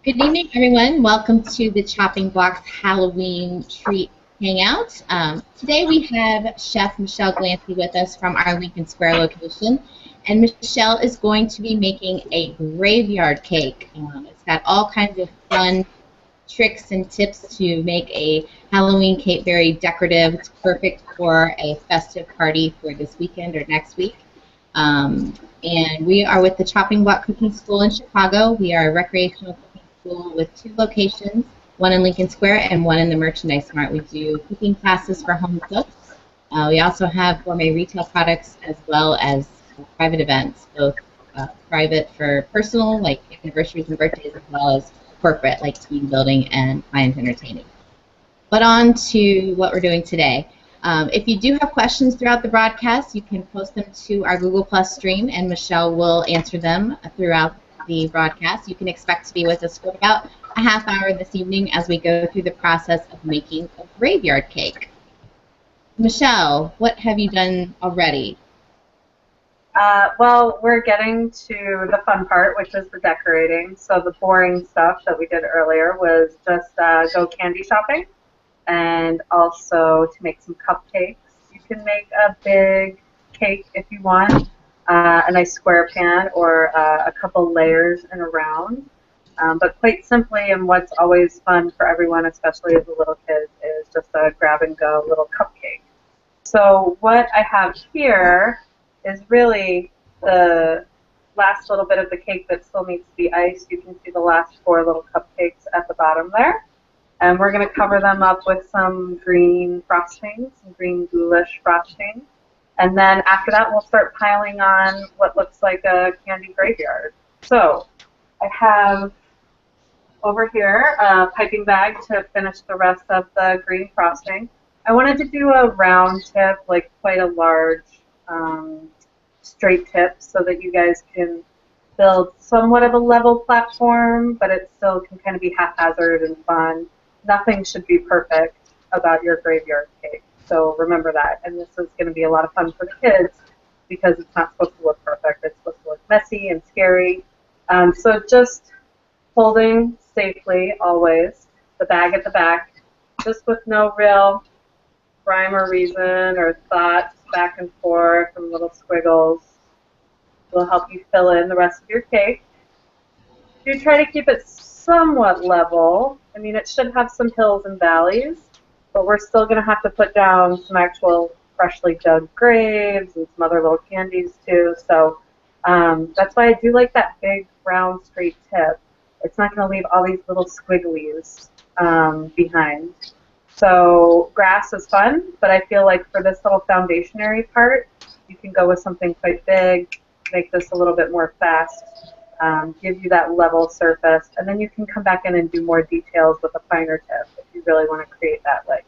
Good evening, everyone. Welcome to the Chopping Blocks Halloween Treat Hangout. Today we have Chef Michelle Glancy with us from our Lincoln Square location. And Michelle is going to be making a graveyard cake. It's got all kinds of fun tricks and tips to make a Halloween cake very decorative. It's perfect for a festive party for this weekend or next week. And we are with the Chopping Block Cooking School in Chicago. We are a recreational cooking school with 2 locations, one in Lincoln Square and one in the Merchandise Mart. We do cooking classes for home cooks. We also have gourmet retail products as well as private events, both private for personal, like anniversaries and birthdays, as well as corporate, like team building and client entertaining. But on to what we're doing today. If you do have questions throughout the broadcast, you can post them to our Google Plus stream, and Michelle will answer them throughout the broadcast. You can expect to be with us for about a half hour this evening as we go through the process of making a graveyard cake. Michelle, what have you done already? Well, we're getting to the fun part, which is the decorating. So the boring stuff that we did earlier was just go candy shopping and also to make some cupcakes. You can make a big cake if you want, a nice square pan or a couple layers in a round. But quite simply, and what's always fun for everyone, especially as a little kid, is just a grab-and-go little cupcake. So what I have here is really the last little bit of the cake that still needs to be iced. You can see the last 4 little cupcakes at the bottom there. And we're going to cover them up with some green frosting, some green goulash frosting. And then after that, we'll start piling on what looks like a candy graveyard. So I have over here a piping bag to finish the rest of the green frosting. I wanted to do a round tip, like quite a large straight tip, so that you guys can build somewhat of a level platform, but it still can kind of be haphazard and fun. Nothing should be perfect about your graveyard cake, so remember that. And this is going to be a lot of fun for the kids because it's not supposed to look perfect. It's supposed to look messy and scary. So just holding safely always the bag at the back, just with no real rhyme or reason or thoughts back and forth and little squiggles will help you fill in the rest of your cake. You try to keep it somewhat level. I mean, it should have some hills and valleys, but we're still going to have to put down some actual freshly dug graves and some other little candies too. So that's why I do like that big round straight tip. It's not going to leave all these little squigglies behind. So grass is fun, but I feel like for this little foundationary part, you can go with something quite big, make this a little bit more fast, give you that level surface, and then you can come back in and do more details with a finer tip if you really want to create that like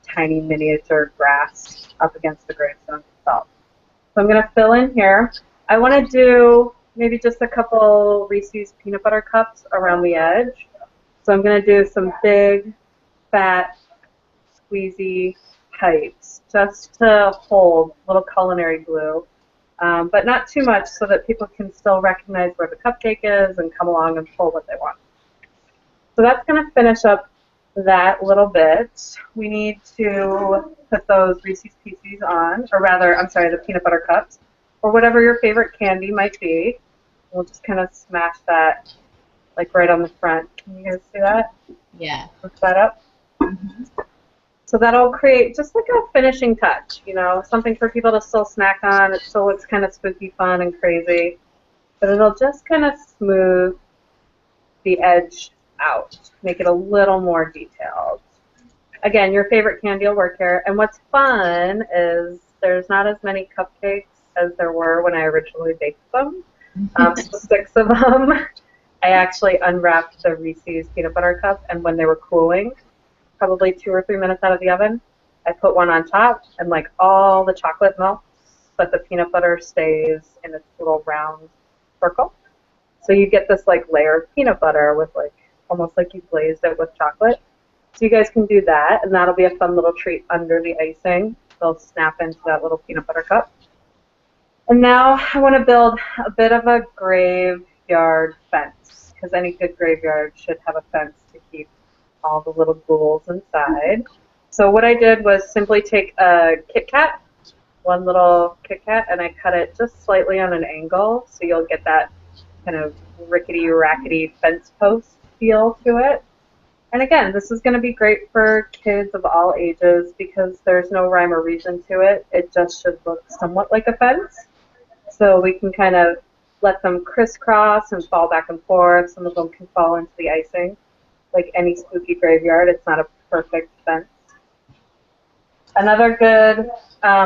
tiny miniature grass up against the gravestone itself. So I'm going to fill in here. I want to do maybe just a couple Reese's peanut butter cups around the edge. So I'm going to do some big, fat, squeezy pipes just to hold little culinary glue. But not too much so that people can still recognize where the cupcake is and come along and pull what they want. So that's going to finish up that little bit. We need to put those Reese's Pieces on, or rather, I'm sorry, the peanut butter cups, or whatever your favorite candy might be. We'll just kind of smash that like right on the front. Can you guys see that? Yeah. Lift that up. Mm-hmm. So that'll create just like a finishing touch, you know, something for people to still snack on. It still looks kind of spooky, fun, and crazy, but it'll just kind of smooth the edge out, make it a little more detailed. Again, your favorite candy will work here. And what's fun is there's not as many cupcakes as there were when I originally baked them. 6 of them. I actually unwrapped the Reese's peanut butter cup, and when they were cooling, probably 2 or 3 minutes out of the oven, I put one on top, and like all the chocolate melts, but the peanut butter stays in its little round circle. So you get this like layer of peanut butter with like almost like you glazed it with chocolate. So you guys can do that, and that'll be a fun little treat under the icing. They'll snap into that little peanut butter cup. And now I want to build a bit of a graveyard fence. because any good graveyard should have a fence to keep all the little ghouls inside. So what I did was simply take a Kit Kat, one little Kit Kat, and I cut it just slightly on an angle, so you'll get that kind of rickety-rackety fence post feel to it. And again, this is going to be great for kids of all ages because there's no rhyme or reason to it. It just should look somewhat like a fence. So we can kind of let them crisscross and fall back and forth. Some of them can fall into the icing. Like any spooky graveyard, it's not a perfect fence. Another good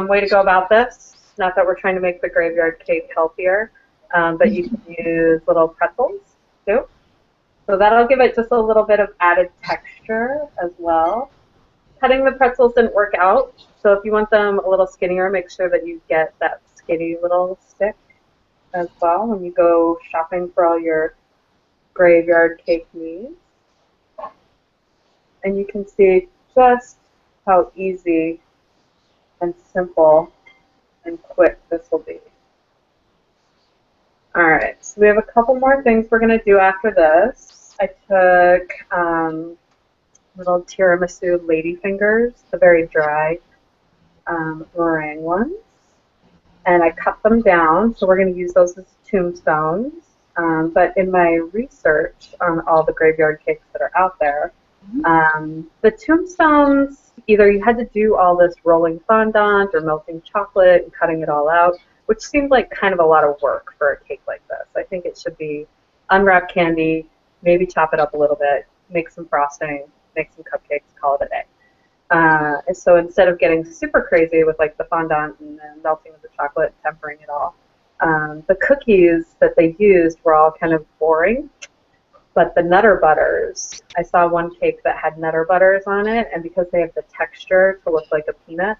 way to go about this, not that we're trying to make the graveyard cake healthier, but you can use little pretzels too. So that'll give it just a little bit of added texture as well. Cutting the pretzels didn't work out, so if you want them a little skinnier, make sure that you get that skinny little stick as well when you go shopping for all your graveyard cake needs. And you can see just how easy and simple and quick this will be. All right, so we have a couple more things we're going to do after this. I took little tiramisu ladyfingers, the very dry meringue ones, and I cut them down, so we're going to use those as tombstones. But in my research on all the graveyard cakes that are out there, the tombstones, either you had to do all this rolling fondant or melting chocolate and cutting it all out, which seemed like kind of a lot of work for a cake like this. I think it should be unwrap candy, maybe chop it up a little bit, make some frosting, make some cupcakes, call it a day. And so instead of getting super crazy with like the fondant and then melting of the chocolate and tempering it all, the cookies that they used were all kind of boring. But the Nutter Butters, I saw one cake that had Nutter Butters on it, and because they have the texture to look like a peanut,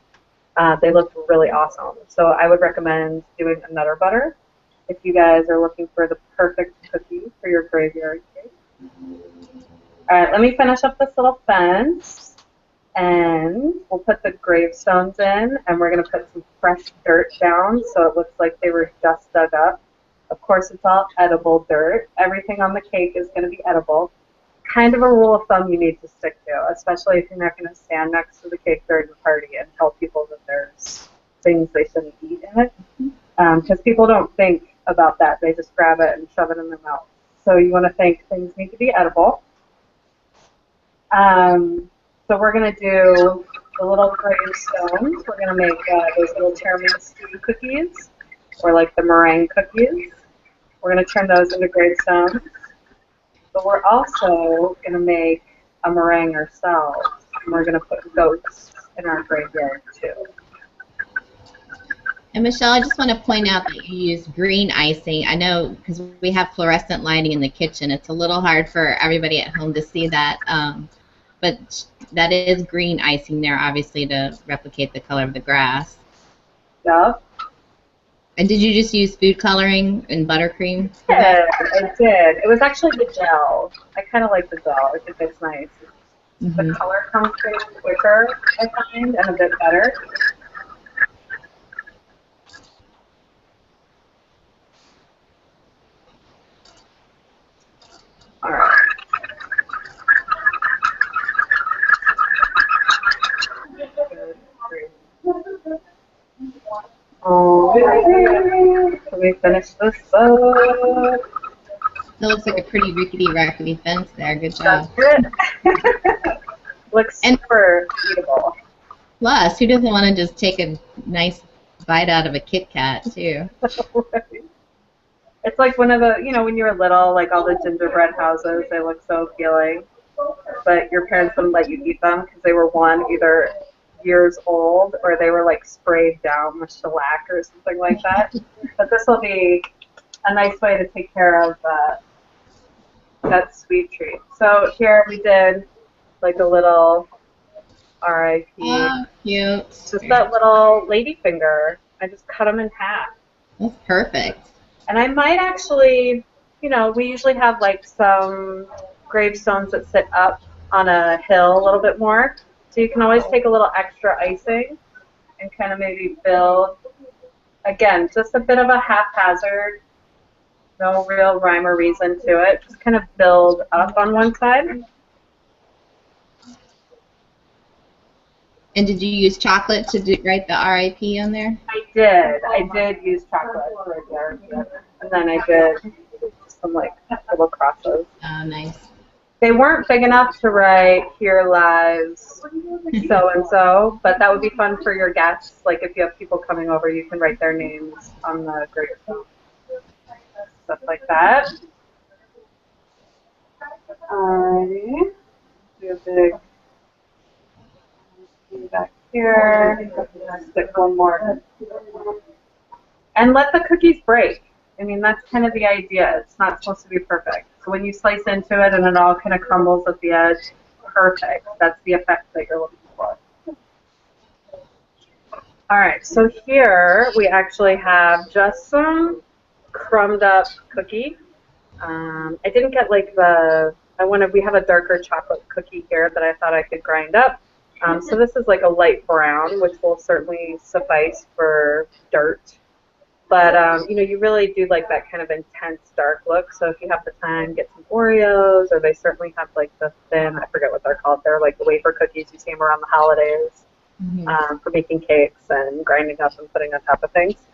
they looked really awesome. So I would recommend doing a Nutter Butter if you guys are looking for the perfect cookie for your graveyard cake. All right, let me finish up this little fence, and we'll put the gravestones in, and we're going to put some fresh dirt down so it looks like they were just dug up. Of course, it's all edible dirt. Everything on the cake is going to be edible. Kind of a rule of thumb you need to stick to, especially if you're not going to stand next to the cake during the party and tell people that there's things they shouldn't eat in it. Because people don't think about that. They just grab it and shove it in their mouth. So you want to think things need to be edible. So we're going to do the little gravestones. We're going to make those little tiramisu cookies, or like the meringue cookies. We're going to turn those into gravestones. But we're also going to make a meringue ourselves, and we're going to put goats in our graveyard too. And Michelle, I just want to point out that you use green icing. I know because we have fluorescent lighting in the kitchen, it's a little hard for everybody at home to see that. But that is green icing there, obviously, to replicate the color of the grass. Yeah. And did you just use food coloring and buttercream? Yeah, I did. It was actually the gel. I kind of like the gel. I think it's nice. The color comes through quicker, I find, and a bit better. All right. Alright, so we finish this up. That looks like a pretty rickety-rackety fence there. Good job. That's it. Looks super eatable. Plus, who doesn't want to just take a nice bite out of a Kit Kat, too? Right. It's like one of the, you know, when you were little, like all the gingerbread houses, they look so appealing. But your parents wouldn't let you eat them because they were, one, either years old or they were like sprayed down with shellac or something like that. But this will be a nice way to take care of that sweet treat. So here we did like a little R.I.P. Oh, cute. Just that little lady finger. I just cut them in half. That's perfect. And I might actually, you know, we usually have like some gravestones that sit up on a hill a little bit more. So you can always take a little extra icing and kind of maybe build, again, just a bit of a haphazard, No real rhyme or reason to it. Just kind of build up on one side. And did you use chocolate to write the RIP on there? I did. I did use chocolate right there. And then I did some like little crosses. Oh, nice. They weren't big enough to write "Here lies so and so," but that would be fun for your guests. Like if you have people coming over, you can write their names on the gravestone, stuff like that. I do a big back here. Stick one more, and let the cookies break. I mean, that's kind of the idea. It's not supposed to be perfect. So when you slice into it and it all kind of crumbles at the edge, perfect. That's the effect that you're looking for. All right, so here we actually have just some crumbed up cookie. I didn't get like we have a darker chocolate cookie here that I thought I could grind up. So this is like a light brown, which will certainly suffice for dirt. But, you know, you really do like that kind of intense dark look. So if you have the time, get some Oreos, or they certainly have like the thin, I forget what they're called. They're like the wafer cookies you see them around the holidays for making cakes and grinding up and putting on top of things.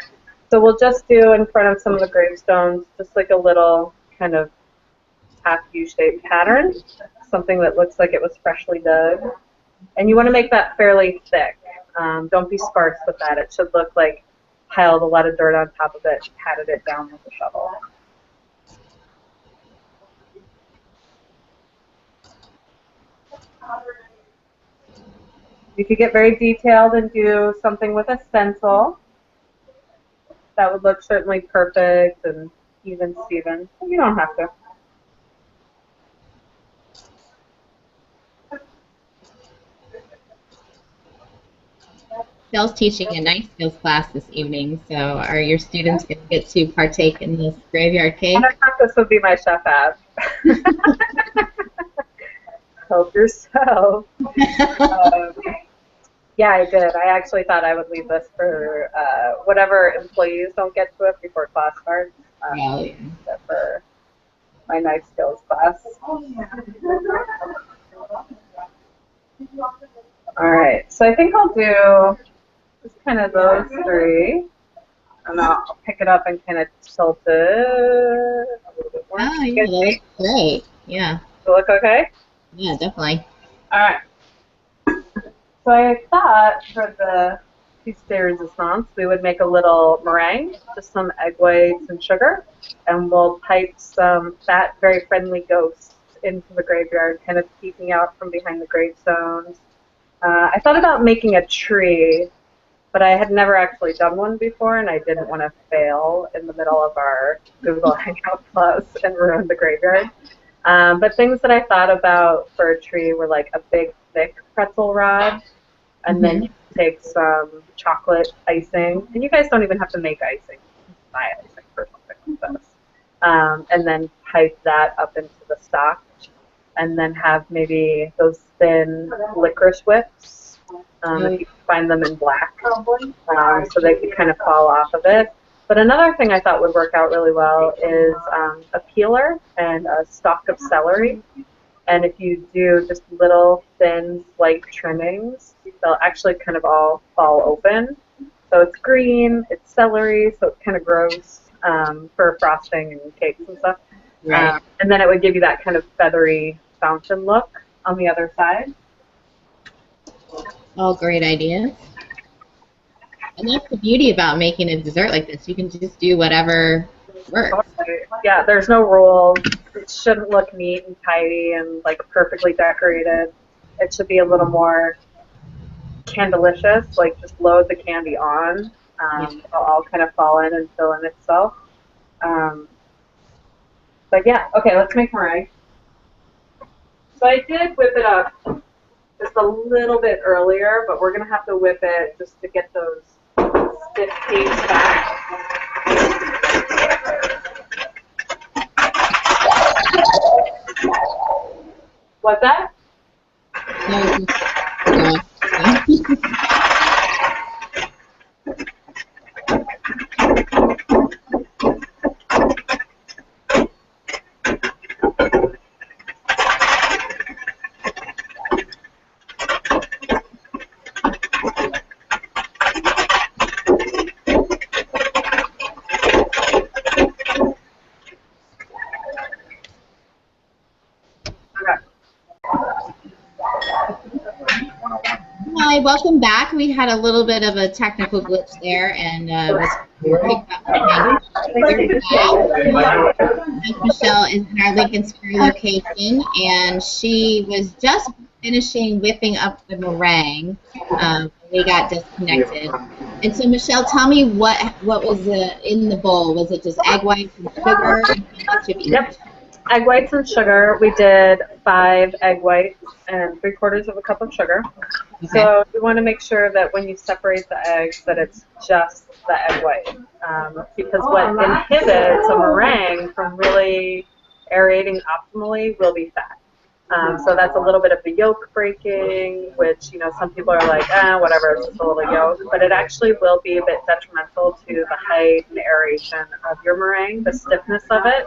So we'll just do in front of some of the gravestones, just like a little kind of half U-shaped pattern, something that looks like it was freshly dug. And you want to make that fairly thick. Don't be sparse with that. It should look like piled a lot of dirt on top of it, patted it down with a shovel. You could get very detailed and do something with a stencil. That would look certainly perfect and even Steven. You don't have to. Michelle's teaching a night skills class this evening, so are your students going to get to partake in this graveyard cake? I thought this would be my chef app. Help yourself. Yeah, I did. I actually thought I would leave this for whatever employees don't get to it before class starts. Except for my knife skills class. All right, so I think I'll do just kind of those three. And I'll pick it up and kind of tilt it a little bit more. Oh, yeah, that looks great. Yeah. Does it look okay? Yeah, definitely. All right. So I thought for the piece de resistance, we would make a little meringue, just some egg whites and sugar, and we'll pipe some fat, very friendly ghosts into the graveyard, kind of peeking out from behind the gravestones. I thought about making a tree, but I had never actually done one before, and I didn't want to fail in the middle of our Google Hangout Plus and ruin the graveyard. But things that I thought about for a tree were like a big, thick pretzel rod, and then you take some chocolate icing, and you guys don't even have to make icing. You can buy icing for something like this. And then pipe that up into the stock, and then have maybe those thin licorice whips, if you can find them in black, so they could kind of fall off of it. But another thing I thought would work out really well is a peeler and a stalk of celery. And if you do just little thin, slight trimmings, they'll actually kind of all fall open. So it's green, it's celery, so it's kind of gross for frosting and cakes and stuff. Right. And then it would give you that kind of feathery fountain look on the other side. All great ideas. And that's the beauty about making a dessert like this. You can just do whatever works. Yeah, there's no rules. It shouldn't look neat and tidy and like perfectly decorated. It should be a little more candalicious, like just load the candy on. It'll all kind of fall in and fill in itself. But yeah, okay, let's make meringue. So I did whip it up just a little bit earlier, but we're going to have to whip it just to get those stiff cakes back. What's that? Hi, welcome back. We had a little bit of a technical glitch there and was kicked out from Hangout. We're back. Michelle is in our Lincoln Square location, and she was just finishing whipping up the meringue. We got disconnected. And so, Michelle, tell me what was in the bowl. Was it just egg whites and sugar? And how much of each? Yep. Egg whites and sugar. We did 5 egg whites and 3/4 of a cup of sugar. Okay. So you want to make sure that when you separate the eggs that it's just the egg white. Because what inhibits a meringue from really aerating optimally will be fat. So that's a little bit of the yolk breaking, which, you know, some people are like, whatever, it's just a little yolk. But it actually will be a bit detrimental to the height and aeration of your meringue, the stiffness of it,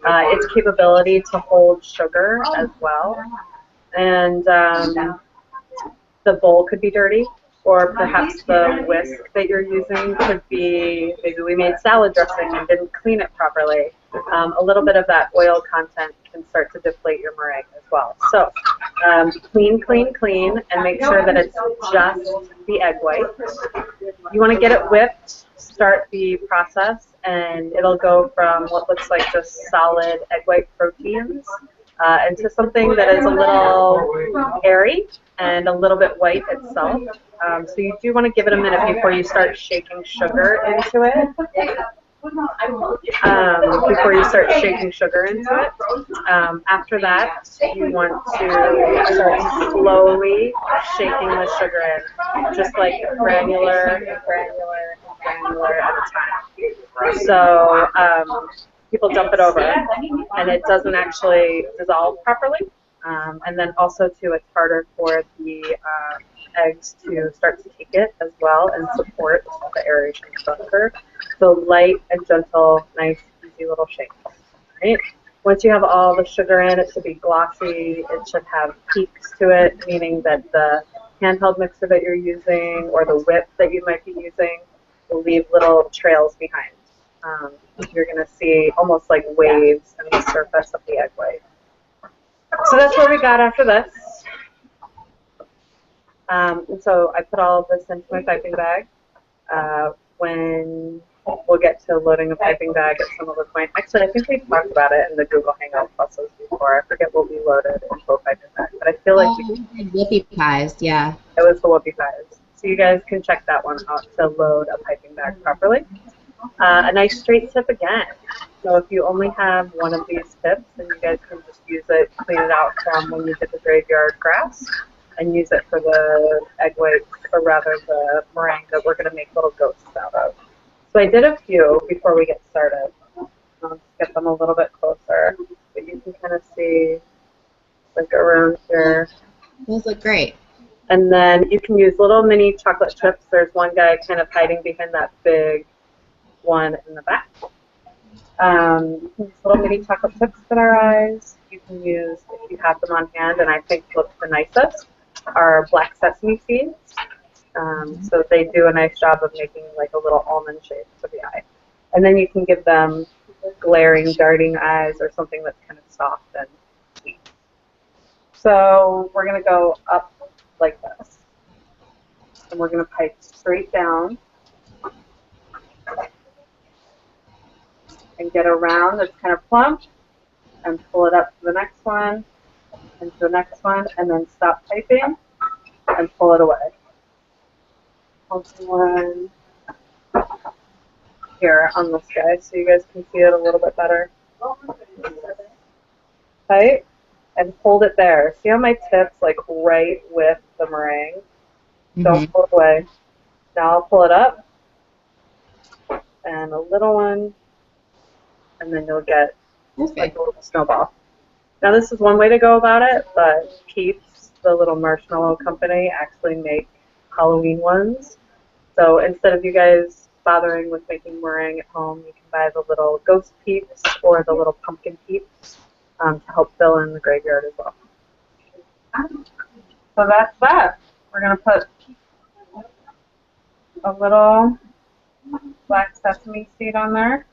its capability to hold sugar as well. And the bowl could be dirty, or perhaps the whisk that you're using could be, maybe we made salad dressing and didn't clean it properly. A little bit of that oil content can start to deflate your meringue as well. So clean, clean, clean, and make sure that it's just the egg white. You want to get it whipped, start the process, and it'll go from what looks like just solid egg white proteins into something that is a little airy and a little bit white itself. So you do want to give it a minute before you start shaking sugar into it. After that, you want to start slowly shaking the sugar in, just like granular and granular and granular at a time. So people dump it over, and it doesn't actually dissolve properly. And then also, too, it's harder for the eggs to start to take it as well and support the aeration structure. So light and gentle, nice, easy little shakes. Right? Once you have all the sugar in, it should be glossy. It should have peaks to it, meaning that the handheld mixer that you're using or the whip that you might be using will leave little trails behind. You're going to see almost like waves on the surface of the egg white. So that's where we got after this. And so I put all of this into my piping bag. When we'll get to loading a piping bag at some other point. Actually, I think we talked about it in the Google Hangout pluses before. I forget what we loaded into a piping bag, but I feel like we did whoopie pies, yeah. It was the whoopie pies. So you guys can check that one out to load a piping bag properly. A nice straight tip again. So if you only have one of these tips, then you guys can just use it, clean it out from when you did the graveyard grass, and use it for the egg whites, or rather the meringue that we're going to make little ghosts out of. So I did a few before we get started. I'll just get them a little bit closer, but you can kind of see, like around here. Those look great. And then you can use little mini chocolate chips. There's one guy kind of hiding behind that big one in the back. You can use little mini chocolate chips in our eyes. You can use, if you have them on hand, and I think look the nicest, are black sesame seeds. So they do a nice job of making like a little almond shape for the eye. And then you can give them glaring, darting eyes or something that's kind of soft and sweet. So we're going to go up like this. And we're going to pipe straight down and get a round that's kind of plump and pull it up to the next one and to the next one, and then stop piping and pull it away. I'll do one here on this guy so you guys can see it a little bit better. Tight and hold it there. See how my tip's like right with the meringue? Don't pull it away. Now I'll pull it up and a little one, and then you'll get like a little snowball. Now this is one way to go about it, but Peeps, the little marshmallow company, actually make Halloween ones. So instead of you guys bothering with making meringue at home, you can buy the little ghost Peeps or the little pumpkin Peeps to help fill in the graveyard as well. So that's that. We're going to put a little black sesame seed on there.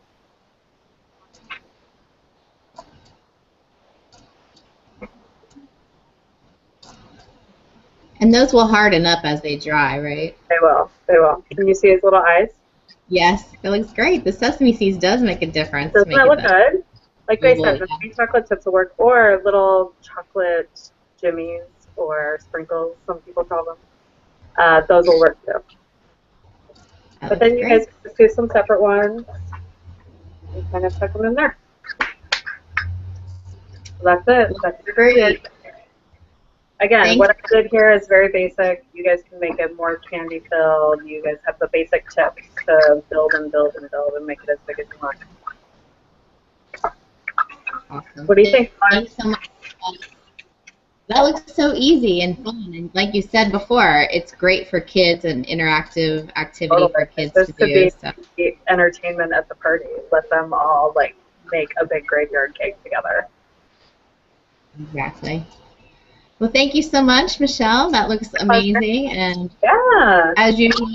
And those will harden up as they dry, right? They will. They will. Can you see his little eyes? Yes, that looks great. The sesame seeds does make a difference to Doesn't make it it look the good? Like they said, oval. the sweet chocolate chips will work, or little chocolate jimmies or sprinkles, some people call them. Those will work too. That But looks then you guys great. can just do some separate ones and kind of tuck them in there. So that's it. That's your graveyard. Great. Again, Thanks. what I did here is very basic. You guys can make it more candy filled. You guys have the basic tips to build and build and build and make it as big as you want. Awesome. What do you think, Lauren? Thanks so much. That looks so easy and fun. And like you said before, it's great for kids and interactive activity Totally. for kids This to could do. be So entertainment at the party. Let them all like make a big graveyard cake together. exactly. Well, thank you so much, Michelle. That looks Pleasure. amazing. And Yeah. as usual,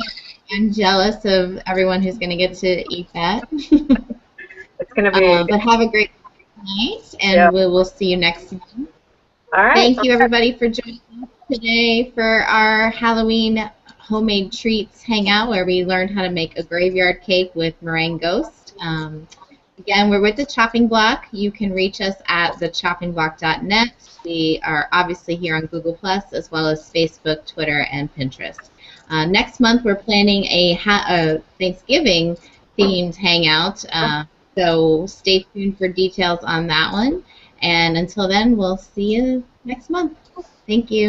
I'm jealous of everyone who's going to get to eat that. It's gonna be But have a great night, yeah. and we will see you next time. All right. Thank you, everybody, for joining us today for our Halloween homemade treats hangout, where we learned how to make a graveyard cake with meringue ghost. Again, we're with the Chopping Block. You can reach us at thechoppingblock.net. We are obviously here on Google Plus, as well as Facebook, Twitter, and Pinterest. Next month, we're planning a Thanksgiving themed hangout. So stay tuned for details on that one. And until then, we'll see you next month. Thank you.